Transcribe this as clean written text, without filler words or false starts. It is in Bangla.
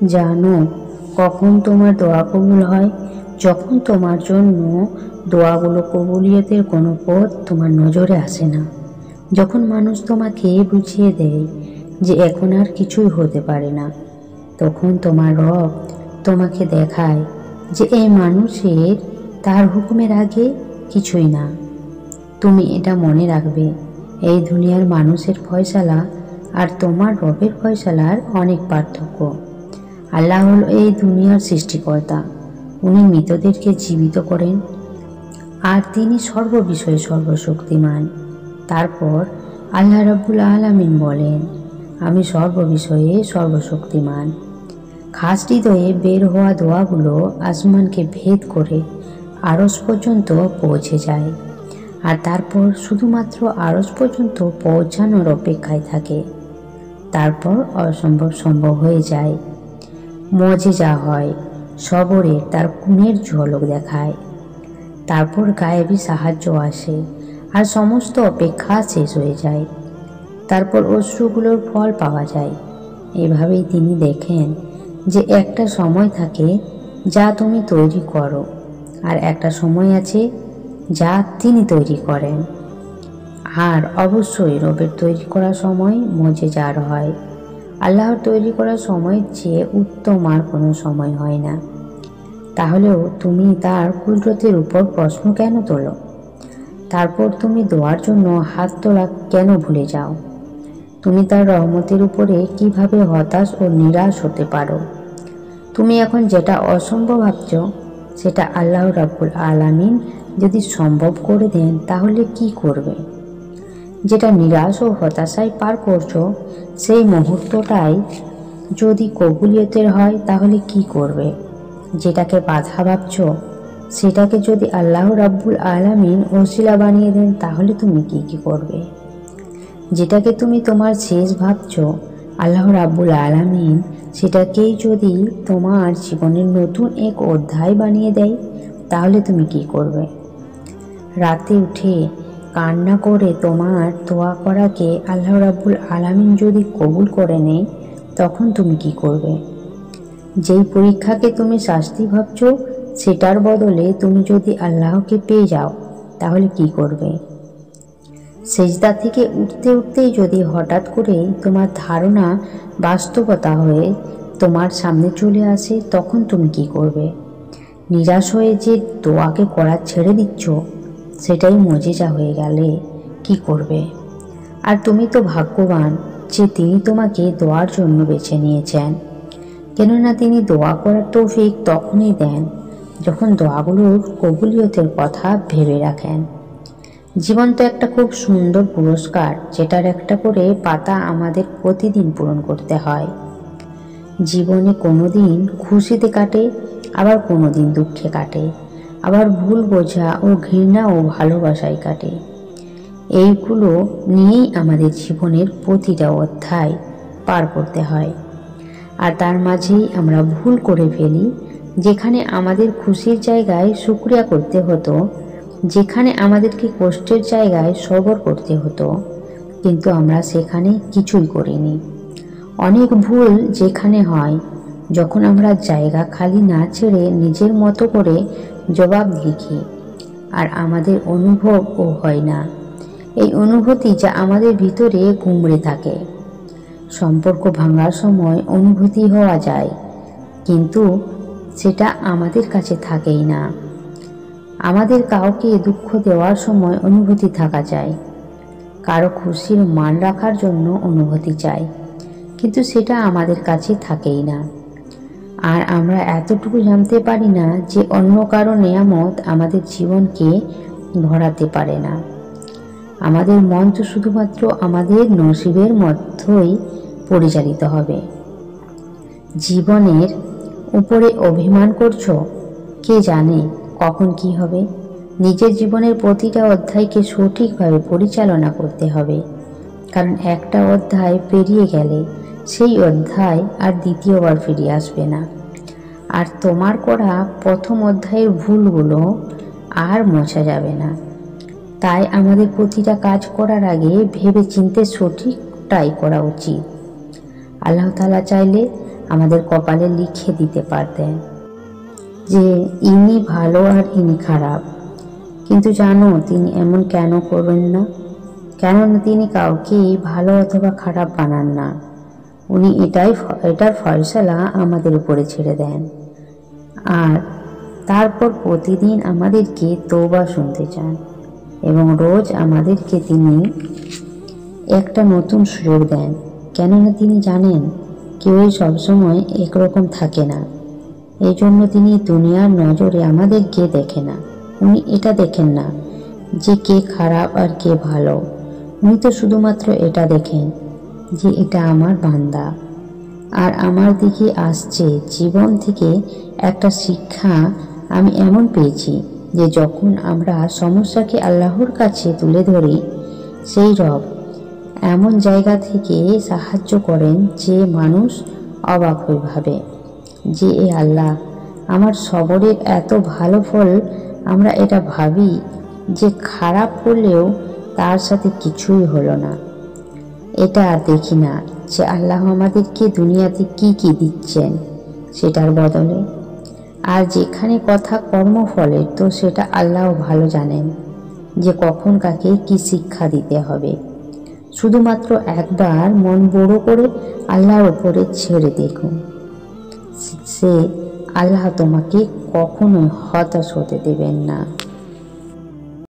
জানো কখন তোমার দোয়া কবুল হয়? যখন তোমার জন্য দোয়াগুলো কবুলিয়তের কোনো পথ তোমার নজরে আসে না, যখন মানুষ তোমাকে বুঝিয়ে দেয় যে এখন আর কিছুই হতে পারে না, তখন তোমার রব তোমাকে দেখায় যে এই মানুষের তার হুকুমের আগে কিছুই না। তুমি এটা মনে রাখবে, এই দুনিয়ার মানুষের ফয়সালা আর তোমার রবের ফয়সালার অনেক পার্থক্য। আল্লাহ হল এই দুনিয়ার সৃষ্টিকর্তা। উনি মৃতদেরকে জীবিত করেন আর তিনি সর্ববিষয়ে সর্বশক্তিমান। তারপর আল্লাহ রাব্বুল আলামিন বলেন, আমি সর্ববিষয়ে সর্বশক্তিমান। খাস হৃদয়ে বের হওয়া দোয়াগুলো আসমানকে ভেদ করে আরশ পর্যন্ত পৌঁছে যায়, আর তারপর শুধুমাত্র আরশ পর্যন্ত পৌঁছানোর অপেক্ষায় থাকে। তারপর অসম্ভব সম্ভব হয়ে যায়, মুজিজা হয়, সবরে তার গুণের ঝলক দেখায়। তারপর গায়েবী সাহায্য আসে আর সমস্ত অপেক্ষা শেষ হয়ে যায়। তারপর অশ্রুগুলোর ফল পাওয়া যায়। এভাবেই তিনি দেখেন যে একটা সময় থাকে যা তুমি তৈরি করো, আর একটা সময় আছে যা তিনি তৈরি করেন। আর অবশ্যই রবের তৈরি করার সময় মুজিজার হয়। আল্লাহর তৈরি করার সময়ের চেয়ে উত্তম আর কোনো সময় হয় না। তাহলেও তুমি তার কুদরতের উপর প্রশ্ন কেন তোলো? তারপর তুমি দোয়ার জন্য হাত তোলা কেন ভুলে যাও? তুমি তার রহমতের উপরে কিভাবে হতাশ ও নিরাশ হতে পারো? তুমি এখন যেটা অসম্ভব ভাবছ, সেটা আল্লাহ রাব্বুল আলামিন যদি সম্ভব করে দেন তাহলে কি করবে? যেটা নিরাশ ও হতাশায় পার করছো, সেই মুহূর্তটাই যদি কবুলিয়তের হয় তাহলে কি করবে? যেটাকে বাধা ভাবছ, সেটাকে যদি আল্লাহ রাব্বুল আলামিন ওসিলা বানিয়ে দেন তাহলে তুমি কি করবে? যেটাকে তুমি তোমার শেষ ভাবছ, আল্লাহ রাব্বুল আলামিন সেটাকেই যদি তোমার জীবনের নতুন এক অধ্যায় বানিয়ে দেয় তাহলে তুমি কি করবে? রাতে উঠে কান্না করে তোমার দোয়া করাকে আল্লাহ রাব্বুল আলামিন যদি কবুল করে নেয় তখন তুমি কি করবে? যেই পরীক্ষাকে তুমি শাস্তি ভাবছ, সেটার বদলে তুমি যদি আল্লাহকে পেয়ে যাও তাহলে কি করবে? সেজদা থেকে উঠতে উঠতেই যদি হঠাৎ করে তোমার ধারণা বাস্তবতা হয়ে তোমার সামনে চলে আসে তখন তুমি কি করবে? নিরাশ হয়ে যে দোয়াকে করা ছেড়ে দিচ্ছ, সেটাই মুজিজা হয়ে গেলে কি করবে? আর তুমি তো ভাগ্যবান যে তিনি তোমাকে দোয়ার জন্য বেছে নিয়েছেন, কেননা তিনি দোয়া করার তৌফিক তখনই দেন যখন দোয়াগুলোর কবুলিয়তের কথা ভেবে রাখেন। জীবন তো একটা খুব সুন্দর পুরস্কার, যেটার একটা করে পাতা আমাদের প্রতিদিন পূরণ করতে হয়। জীবনে কোনো দিন খুশিতে কাটে, আবার কোনো দিন দুঃখে কাটে, আবার ভুল বোঝা ও ঘৃণা ও ভালোবাসায় কাটে। এইগুলো নিয়েই আমাদের জীবনের প্রতিটা অধ্যায় পার করতে হয়। আর তার মাঝেই আমরা ভুল করে ফেলি, যেখানে আমাদের খুশির জায়গায় শুকরিয়া করতে হতো, যেখানে আমাদেরকে কষ্টের জায়গায় সবর করতে হতো, কিন্তু আমরা সেখানে কিছুই করিনি। অনেক ভুল যেখানে হয় যখন আমরা জায়গা খালি না ছেড়ে নিজের মতো করে জবাব লিখি, আর আমাদের অনুভবও হয় না এই অনুভূতি যা আমাদের ভিতরে গুমড়ে থাকে। সম্পর্ক ভাঙার সময় অনুভূতি হওয়া যায়, কিন্তু সেটা আমাদের কাছে থাকেই না। আমাদের কাউকে দুঃখ দেওয়ার সময় অনুভূতি থাকা যায়, কারো খুশির মান রাখার জন্য অনুভূতি চাই, কিন্তু সেটা আমাদের কাছে থাকেই না। আর আমরা এতটুকু জানতে পারি না যে অন্য কারো নেয়ামত আমাদের জীবনকে ভরাতে পারে না। আমাদের মন তো শুধুমাত্র আমাদের নসিবের মধ্যেই পরিচালিত হবে। জীবনের উপরে অভিমান করছো, কে জানে কখন কি হবে? নিজের জীবনের প্রতিটা অধ্যায়কে সঠিকভাবে পরিচালনা করতে হবে, কারণ একটা অধ্যায় পেরিয়ে গেলে সেই অধ্যায় আর দ্বিতীয়বার ফিরে আসবে না। আর তোমার করা প্রথম অধ্যায়ের ভুলগুলো আর মোছা যাবে না। তাই আমাদের প্রতিটা কাজ করার আগে ভেবে চিন্তে সঠিকটাই করা উচিত। আল্লাহ তাআলা চাইলে আমাদের কপালে লিখে দিতে পারতেন যে ইনি ভালো আর ইনি খারাপ। কিন্তু জানো তিনি এমন কেন করবেন না? কেননা তিনি কাউকেই ভালো অথবা খারাপ বানান না। উনি এটার ফয়সালা আমাদের উপরে ছেড়ে দেন, আর তারপর প্রতিদিন আমাদেরকে তওবা শুনতে চান এবং রোজ আমাদেরকে তিনি একটা নতুন সুযোগ দেন। কেননা তিনি জানেন কেউই সবসময় একরকম থাকে না। এই জন্য তিনি দুনিয়ার নজরে আমাদেরকে দেখে না। উনি এটা দেখেন না যে কে খারাপ আর কে ভালো। উনি তো শুধুমাত্র এটা দেখেন যে এটা আমার বান্দা আর আমার দিকে আসছে। জীবন থেকে একটা শিক্ষা আমি এমন পেয়েছি যে যখন আমরা সমস্যাকে আল্লাহর কাছে তুলে ধরি, সেই রব এমন জায়গা থেকে সাহায্য করেন যে মানুষ অবাক হয়ে ভাবে যে এ আল্লাহ, আমার সবরের এত ভালো ফল। আমরা এটা ভাবি যে খারাপ করলেও তার সাথে কিছুই হলো না। এটা আর দেখি না যে আল্লাহ আমাদেরকে দুনিয়াতে কি কি দিচ্ছেন সেটার বদলে। আর যেখানে কথা কর্মফলের, তো সেটা আল্লাহ ভালো জানেন যে কখন কাকে কি শিক্ষা দিতে হবে। শুধুমাত্র একবার মন বড় করে আল্লাহর উপরে ছেড়ে দেখুন, সে আল্লাহ তোমাকে কখনোই হতাশ হতে দেবেন না।